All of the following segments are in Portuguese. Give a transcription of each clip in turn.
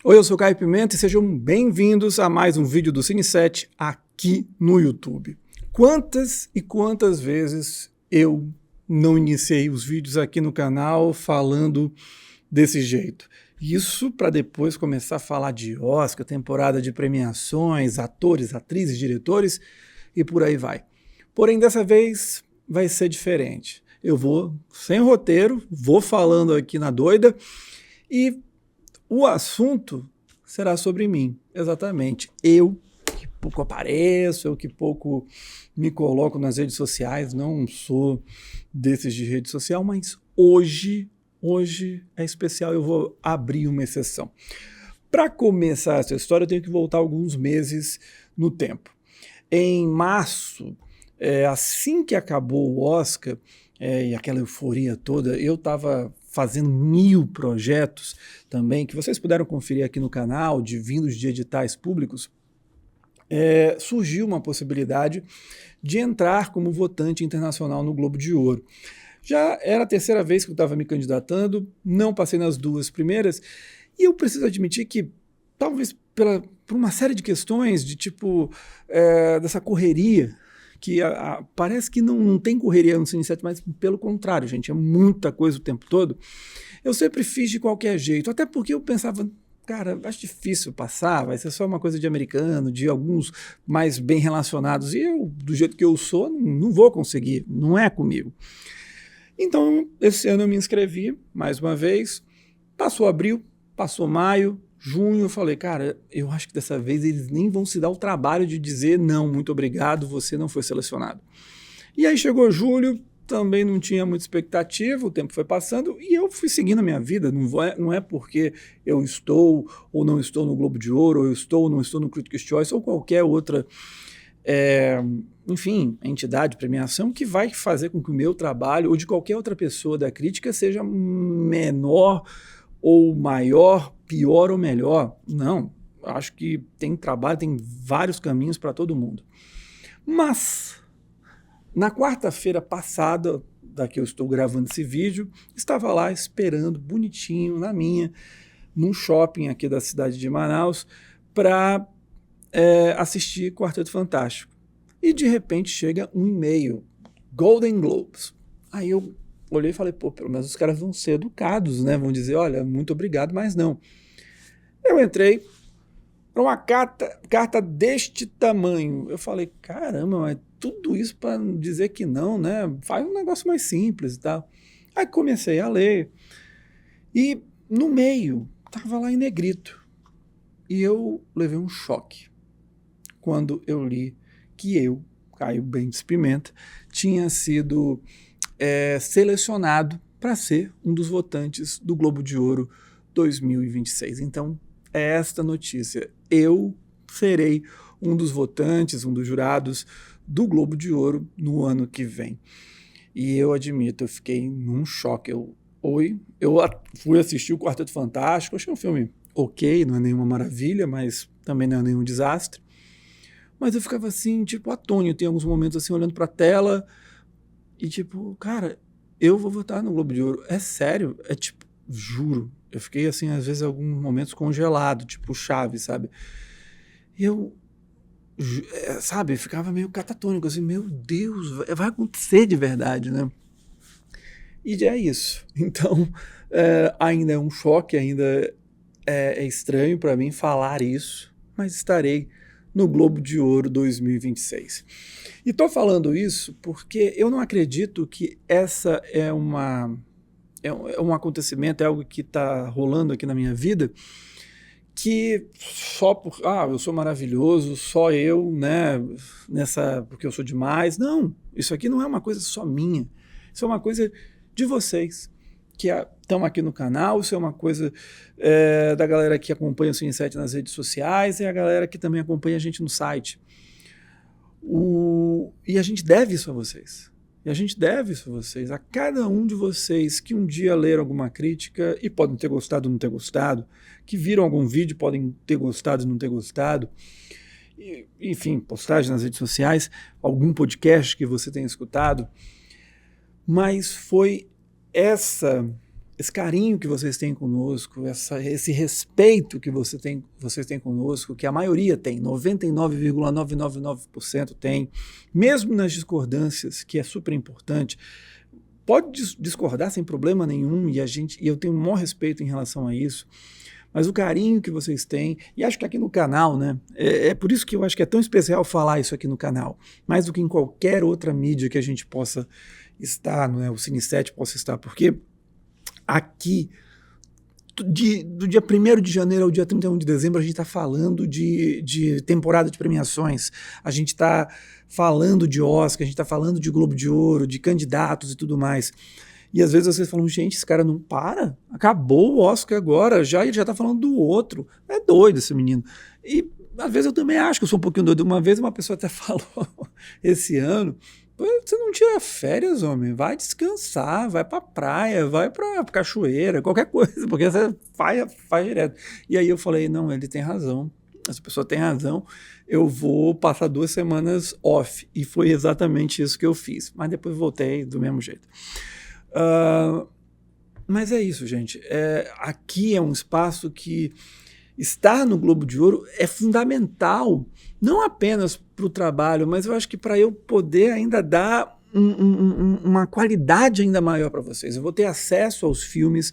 Oi, eu sou o Caio Pimenta e sejam bem-vindos a mais um vídeo do Cine7 aqui no YouTube. Quantas e quantas vezes eu não iniciei os vídeos aqui no canal falando desse jeito? Isso para depois começar a falar de Oscar, temporada de premiações, atores, atrizes, diretores e por aí vai. Porém, dessa vez vai ser diferente. Eu vou sem roteiro, vou falando aqui na doida e o assunto será sobre mim, exatamente. Eu que pouco apareço, eu que pouco me coloco nas redes sociais, não sou desses de rede social, mas hoje é especial, eu vou abrir uma exceção. Para começar essa história, eu tenho que voltar alguns meses no tempo. Em março, assim que acabou o Oscar, e aquela euforia toda, eu estava fazendo 1000 projetos também, que vocês puderam conferir aqui no canal, vindos de editais públicos. Surgiu uma possibilidade de entrar como votante internacional no Globo de Ouro. Já era a terceira vez que eu estava me candidatando, não passei nas duas primeiras, e eu preciso admitir que, talvez por uma série de questões, de tipo, dessa correria, que parece que não tem correria no Cine7, mas pelo contrário, gente, é muita coisa o tempo todo. Eu sempre fiz de qualquer jeito, até porque eu pensava, cara, acho difícil passar, vai ser só uma coisa de americano, de alguns mais bem relacionados, e eu, do jeito que eu sou, não vou conseguir, não é comigo. Então, esse ano eu me inscrevi, mais uma vez, passou abril, passou maio, junho, eu falei, cara, eu acho que dessa vez eles nem vão se dar o trabalho de dizer não, muito obrigado, você não foi selecionado. E aí chegou julho, também não tinha muita expectativa, o tempo foi passando e eu fui seguindo a minha vida, não é porque eu estou ou não estou no Globo de Ouro, ou eu estou ou não estou no Critics' Choice, ou qualquer outra, enfim, entidade, premiação, que vai fazer com que o meu trabalho, ou de qualquer outra pessoa da crítica, seja menor ou maior, pior ou melhor. Não, acho que tem trabalho, tem vários caminhos para todo mundo. Mas, na quarta-feira passada, da que eu estou gravando esse vídeo, estava lá esperando, bonitinho, num shopping aqui da cidade de Manaus, para assistir Quarteto Fantástico. E, de repente, chega um e-mail, Golden Globes. Aí eu olhei e falei, pô, pelo menos os caras vão ser educados, né? Vão dizer, olha, muito obrigado, mas não. Eu entrei para uma carta deste tamanho. Eu falei, caramba, mas tudo isso para dizer que não, né? Faz um negócio mais simples e tal. Aí comecei a ler. E no meio, estava lá em negrito. E eu levei um choque quando eu li que eu, Caio Bentes Pimenta, tinha sido selecionado para ser um dos votantes do Globo de Ouro 2026. Então, é esta notícia. Eu serei um dos votantes, um dos jurados do Globo de Ouro no ano que vem. E eu admito, eu fiquei num choque. Eu fui assistir o Quarteto Fantástico, achei um filme ok, não é nenhuma maravilha, mas também não é nenhum desastre. Mas eu ficava assim, tipo, atônito, em alguns momentos, assim, olhando para a tela, e tipo, cara, eu vou votar no Globo de Ouro. É sério? É tipo, juro. Eu fiquei assim, às vezes, em alguns momentos congelado, tipo Chaves, sabe? E eu, sabe, ficava meio catatônico, assim, meu Deus, vai acontecer de verdade, né? E é isso. Então, ainda é um choque, ainda é estranho para mim falar isso, mas estarei no Globo de Ouro 2026. E estou falando isso porque eu não acredito que essa é um acontecimento, é algo que está rolando aqui na minha vida, que só eu sou maravilhoso, só eu, né, porque eu sou demais. Não, isso aqui não é uma coisa só minha, isso é uma coisa de vocês que estão aqui no canal, isso é uma coisa da galera que acompanha o Cine7 nas redes sociais e a galera que também acompanha a gente no site. E a gente deve isso a vocês. E a gente deve isso a vocês, a cada um de vocês que um dia leram alguma crítica e podem ter gostado ou não ter gostado, que viram algum vídeo podem ter gostado ou não ter gostado, enfim, postagem nas redes sociais, algum podcast que você tenha escutado, mas foi esse carinho que vocês têm conosco, esse respeito que vocês têm conosco, que a maioria tem, 99,999% tem, mesmo nas discordâncias, que é super importante. Pode discordar sem problema nenhum, e eu tenho o maior respeito em relação a isso, mas o carinho que vocês têm, e acho que aqui no canal, né, é por isso que eu acho que é tão especial falar isso aqui no canal, mais do que em qualquer outra mídia que a gente possa estar, né, o Cine7 possa estar, porque aqui, do dia 1º de janeiro ao dia 31 de dezembro, a gente está falando de temporada de premiações, a gente está falando de Oscar, a gente está falando de Globo de Ouro, de candidatos e tudo mais. E às vezes vocês falam, gente, esse cara não para, acabou o Oscar agora, ele já está falando do outro. É doido esse menino. E às vezes eu também acho que eu sou um pouquinho doido. Uma vez uma pessoa até falou esse ano, você não tira férias, homem, vai descansar, vai pra praia, vai pra cachoeira, qualquer coisa, porque você faz direto. E aí eu falei, não, ele tem razão, essa pessoa tem razão, eu vou passar 2 semanas off. E foi exatamente isso que eu fiz, mas depois voltei do mesmo jeito. Mas é isso, gente, aqui é um espaço que estar no Globo de Ouro é fundamental, não apenas para o trabalho, mas eu acho que para eu poder ainda dar uma qualidade ainda maior para vocês. Eu vou ter acesso aos filmes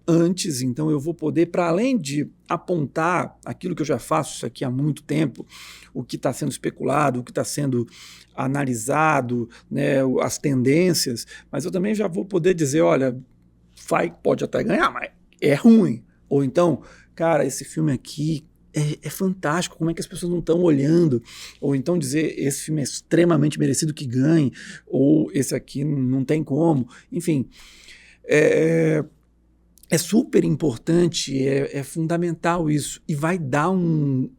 antes, então eu vou poder, para além de apontar aquilo que eu já faço isso aqui há muito tempo, o que está sendo especulado, o que está sendo analisado, né, as tendências, mas eu também já vou poder dizer, olha, pode até ganhar, mas é ruim. Ou então, cara, esse filme aqui é fantástico, como é que as pessoas não estão olhando? Ou então dizer, esse filme é extremamente merecido que ganhe, ou esse aqui não tem como. Enfim, é super importante, é fundamental isso, e vai dar um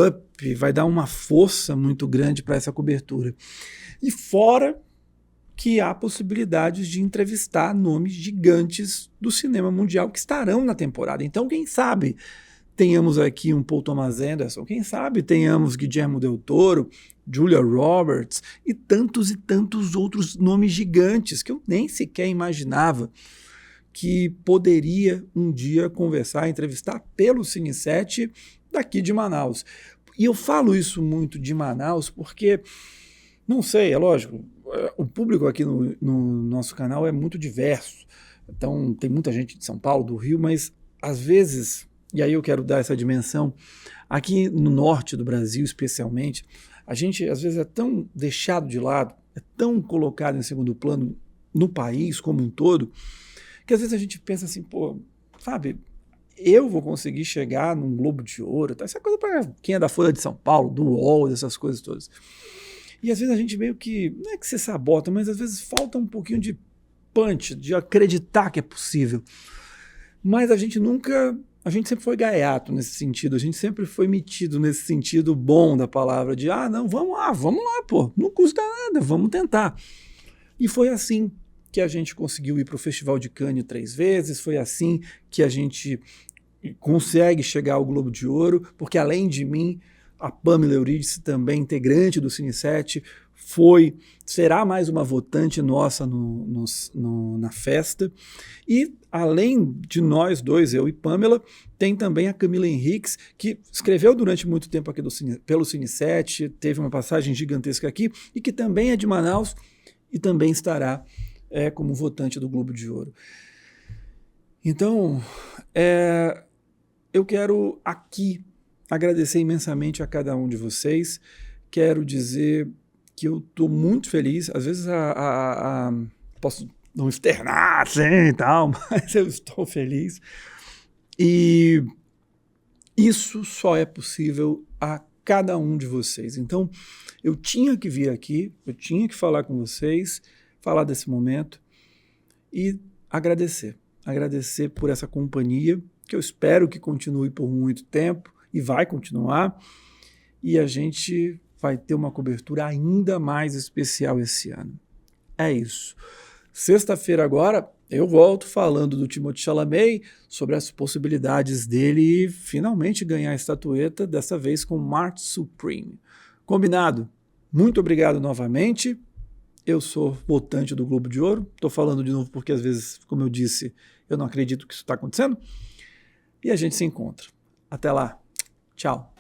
up, vai dar uma força muito grande para essa cobertura. E fora que há possibilidades de entrevistar nomes gigantes do cinema mundial que estarão na temporada. Então, quem sabe tenhamos aqui um Paul Thomas Anderson, quem sabe tenhamos Guillermo del Toro, Julia Roberts e tantos outros nomes gigantes que eu nem sequer imaginava que poderia um dia conversar, entrevistar pelo Cine7 daqui de Manaus. E eu falo isso muito de Manaus porque, não sei, é lógico, o público aqui no nosso canal é muito diverso. Então, tem muita gente de São Paulo, do Rio, mas às vezes, e aí eu quero dar essa dimensão, aqui no norte do Brasil especialmente, a gente às vezes é tão deixado de lado, é tão colocado em segundo plano no país como um todo, que às vezes a gente pensa assim, pô, sabe, eu vou conseguir chegar num Globo de Ouro, tá? Essa é coisa para quem é da Folha de São Paulo, do UOL, essas coisas todas. E às vezes a gente meio que, não é que se sabota, mas às vezes falta um pouquinho de punch, de acreditar que é possível. Mas a gente sempre foi gaiato nesse sentido, a gente sempre foi metido nesse sentido bom da palavra, de, não, vamos lá, pô, não custa nada, vamos tentar. E foi assim que a gente conseguiu ir para o Festival de Cannes 3 vezes, foi assim que a gente consegue chegar ao Globo de Ouro, porque além de mim, a Pamela Eurídice, também integrante do Cine7, será mais uma votante nossa na festa. E além de nós dois, eu e Pamela, tem também a Camila Henriques, que escreveu durante muito tempo aqui pelo Cine7, teve uma passagem gigantesca aqui, e que também é de Manaus e também estará como votante do Globo de Ouro. Então, eu quero aqui agradecer imensamente a cada um de vocês. Quero dizer que eu estou muito feliz. Às vezes posso não externar assim e tal, mas eu estou feliz. E isso só é possível a cada um de vocês. Então, eu tinha que vir aqui, eu tinha que falar com vocês, falar desse momento e agradecer. Agradecer por essa companhia, que eu espero que continue por muito tempo e vai continuar. E a gente vai ter uma cobertura ainda mais especial esse ano. É isso. Sexta-feira agora eu volto falando do Timothée Chalamet, sobre as possibilidades dele finalmente ganhar a estatueta, dessa vez com March Supreme. Combinado? Muito obrigado novamente. Eu sou votante do Globo de Ouro. Estou falando de novo porque, às vezes, como eu disse, eu não acredito que isso está acontecendo. E a gente se encontra. Até lá. Tchau.